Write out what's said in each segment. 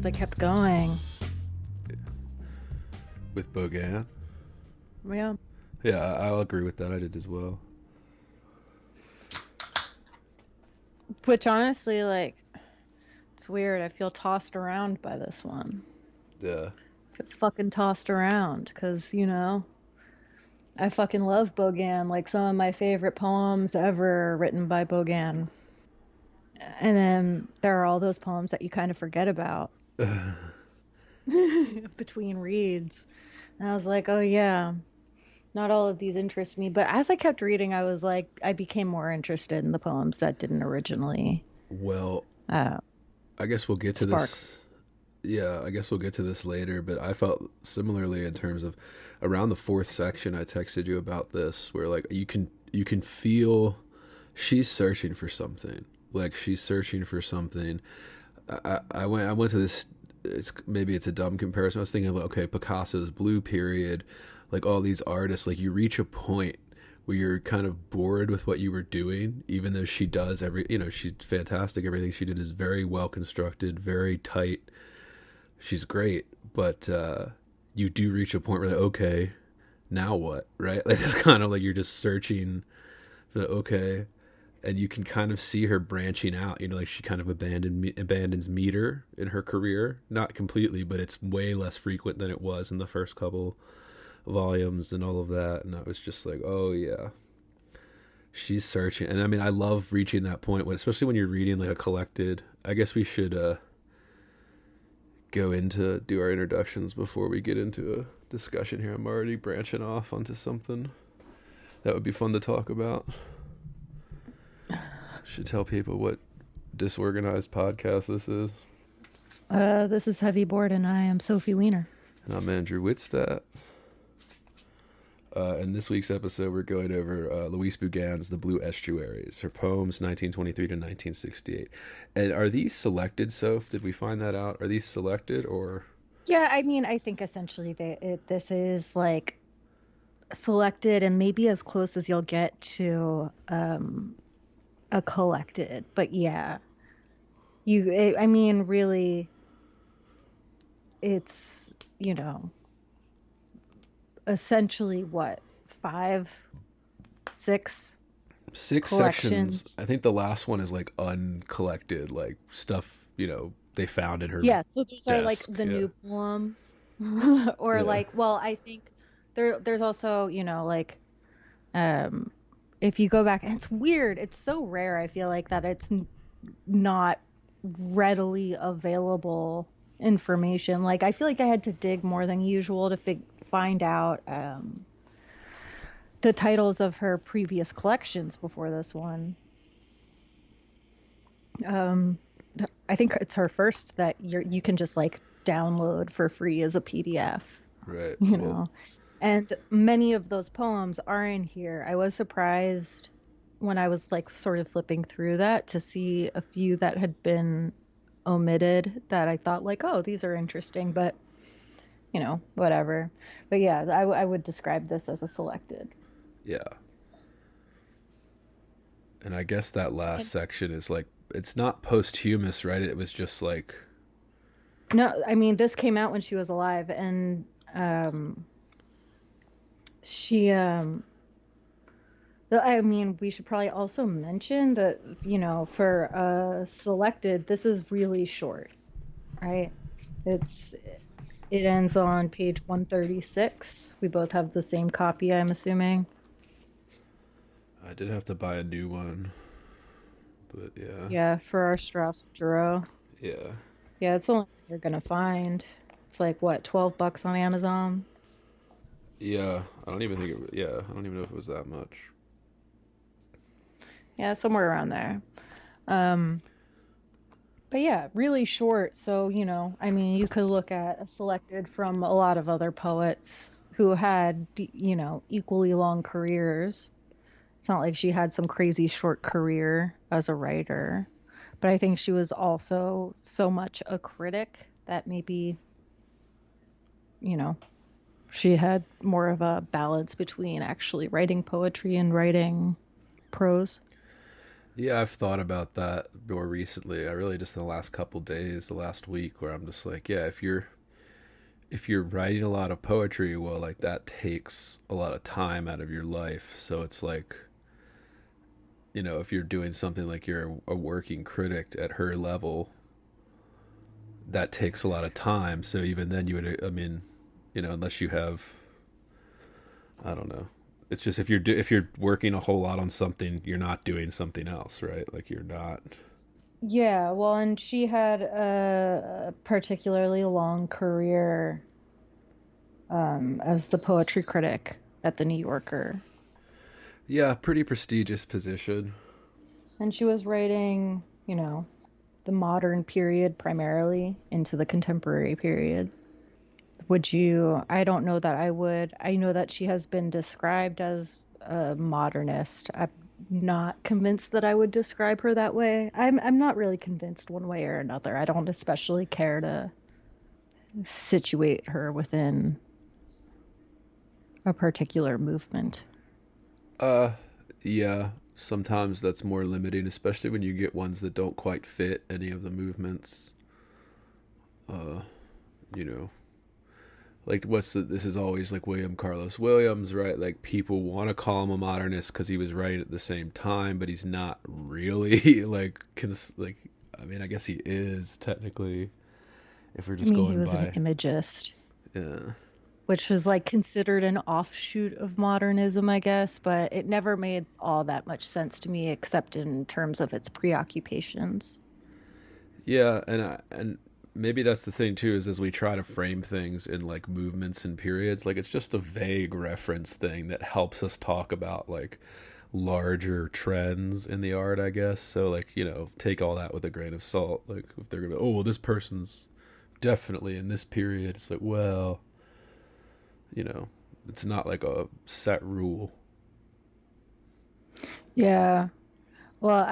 as I kept going. With Bogan. Yeah. Yeah, I'll agree with that. I did as well. Which honestly, like, it's weird. I feel tossed around by this one. Yeah. I feel fucking tossed around because, I fucking love Bogan. Like, some of my favorite poems ever written by Bogan. And then there are all those poems that you kind of forget about between reads. And I was like, oh, yeah, not all of these interest me. But as I kept reading, I was like, I became more interested in the poems that didn't originally Well, uh, I guess we'll get to spark. this. Yeah, I guess we'll get to this later, but I felt similarly in terms of around the fourth section I texted you about this where like you can feel she's searching for something. Like she's searching for something. I went to this. Maybe it's a dumb comparison. I was thinking about okay, Picasso's Blue Period, like all these artists. Like you reach a point where you're kind of bored with what you were doing, even though she does she's fantastic. Everything she did is very well constructed, very tight. She's great, but you do reach a point where like, okay, now what, right? Like it's kind of like you're just searching for okay, and you can kind of see her branching out. Like she kind of abandons meter in her career, not completely, but it's way less frequent than it was in the first couple volumes and all of that. And I was just like, oh yeah, she's searching. And I mean, I love reaching that point when, especially when you're reading like a collected. I guess we should go into do our introductions before we get into a discussion here. I'm already branching off onto something that would be fun to talk about. Should tell people what disorganized podcast this is. This is Heavy Board, and I am Sophie Weiner. And I'm Andrew Whitstadt. In this week's episode, we're going over Louise Bogan's The Blue Estuaries, her poems 1923 to 1968. And are these selected, Soph? Did we find that out? Are these selected or? Yeah, I mean, I think essentially this is like selected and maybe as close as you'll get to a collected. But yeah, I mean, really, it's, essentially what, five, six Six sections. collections. I think the last one is like uncollected, like stuff, they found in her Yeah, so these are like desk. the Yeah. new poems. Or Yeah. like, well, I think there's also, like if you go back, and it's weird, it's so rare, I feel like, that it's not readily available information. Like, I feel like I had to dig more than usual to find out the titles of her previous collections before this one. Um, I think it's her first that you can just like download for free as a PDF, Right. you Well, know. And many of those poems are in here. I was surprised when I was like sort of flipping through that to see a few that had been omitted that I thought like, oh, these are interesting, but whatever. But yeah, I would describe this as a selected. yeah. And I guess that last And section is like it's not posthumous, right? It was just like no, I mean, this came out when she was alive, and she I mean, we should probably also mention that, for selected, this is really short, right? It's it ends on page 136. We both have the same copy, I'm assuming. I did have to buy a new one, but yeah. Yeah, for our Strauss Giroux. Yeah. Yeah, it's the only thing you're gonna find. It's like what, $12 on Amazon? Yeah. I don't even know if it was that much. Yeah, somewhere around there. Um, but yeah, really short. So, I mean, you could look at a selected from a lot of other poets who had, equally long careers. It's not like she had some crazy short career as a writer, but I think she was also so much a critic that maybe, you know, she had more of a balance between actually writing poetry and writing prose. Yeah, I've thought about that more recently. I really just in the last couple days, the last week, where I'm just like, yeah, if you're writing a lot of poetry, well, like that takes a lot of time out of your life. So it's like, if you're doing something like you're a working critic at her level, that takes a lot of time. So even then, you would, I mean, unless you have, I don't know. It's just if you're working a whole lot on something, you're not doing something else, right? Like you're not. Yeah, well, and she had a particularly long career as the poetry critic at the New Yorker. Yeah, pretty prestigious position. And she was writing, the modern period primarily into the contemporary period. I don't know that I would. I know that she has been described as a modernist. I'm not convinced that I would describe her that way. I'm not really convinced one way or another. I don't especially care to situate her within a particular movement. Uh, yeah. Sometimes that's more limiting, especially when you get ones that don't quite fit any of the movements. Uh, you know, like this is always like William Carlos Williams, right? Like people want to call him a modernist because he was writing at the same time, but he's not really like. I mean, I guess he is technically if we're I just mean, he going was an by. imagist, Yeah. which was like considered an offshoot of modernism, I guess, but it never made all that much sense to me except in terms of its preoccupations. Yeah, and maybe that's the thing too is as we try to frame things in like movements and periods, like it's just a vague reference thing that helps us talk about like larger trends in the art, I guess. So like, take all that with a grain of salt. Like if they're gonna, oh well, this person's definitely in this period. It's like, well, you know, it's not like a set rule. Yeah. Well,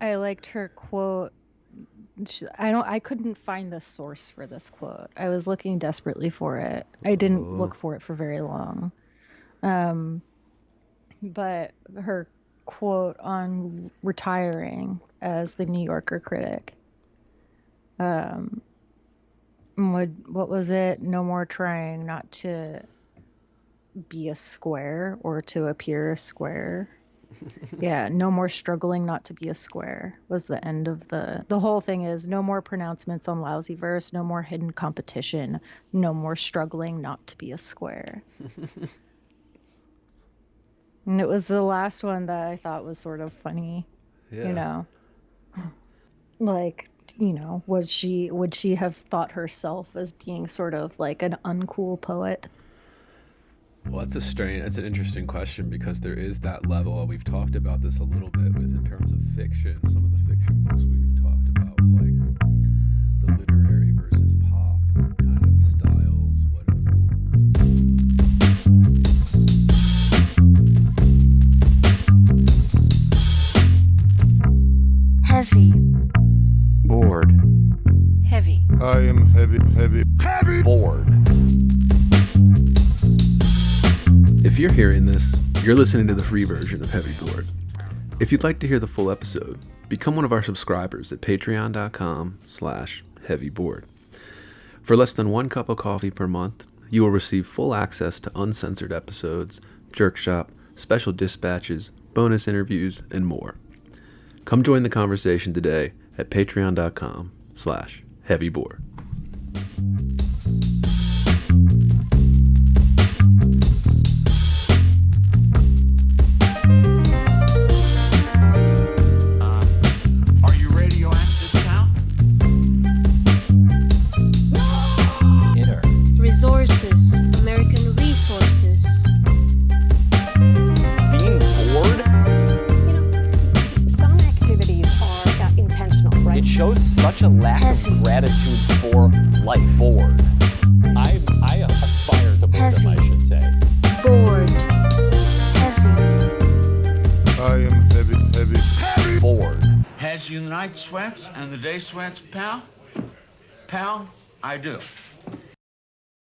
I liked her quote. I couldn't find the source for this quote. I was looking desperately for it. I didn't Oh, look for it for very long. Um, but her quote on retiring as the New Yorker critic. Um, what was it? No more trying not to be a square or to appear a square. Yeah, no more struggling not to be a square was the end of the whole thing is no more pronouncements on lousy verse, no more hidden competition, no more struggling not to be a square. And it was the last one that I thought was sort of funny, you yeah. know. Like, would she have thought herself as being sort of like an uncool poet? Well, that's an interesting question because there is that level. We've talked about this a little bit with in terms of fiction. Some of the fiction books we've talked about, with like the literary versus pop kind of styles. What are Heavy. Bored. Heavy. I am heavy, heavy, heavy. Bored. If you're hearing this, you're listening to the free version of Heavy Board. If you'd like to hear the full episode, become one of our subscribers at patreon.com/heavyboard. For less than 1 cup of coffee per month, you will receive full access to uncensored episodes, jerk shop, special dispatches, bonus interviews, and more. Come join the conversation today at patreon.com/heavyboard. Are you radioactive now? Inner. Resources. American resources. Being bored? Some activities are intentional, right? It shows such a lack Heavy. of gratitude for life. Bored. I aspire to boredom, Heavy. I should say. Bored. Heavy. I am heavy, heavy, heavy. Bored. Has you the night sweats and the day sweats, pal? Pal, I do.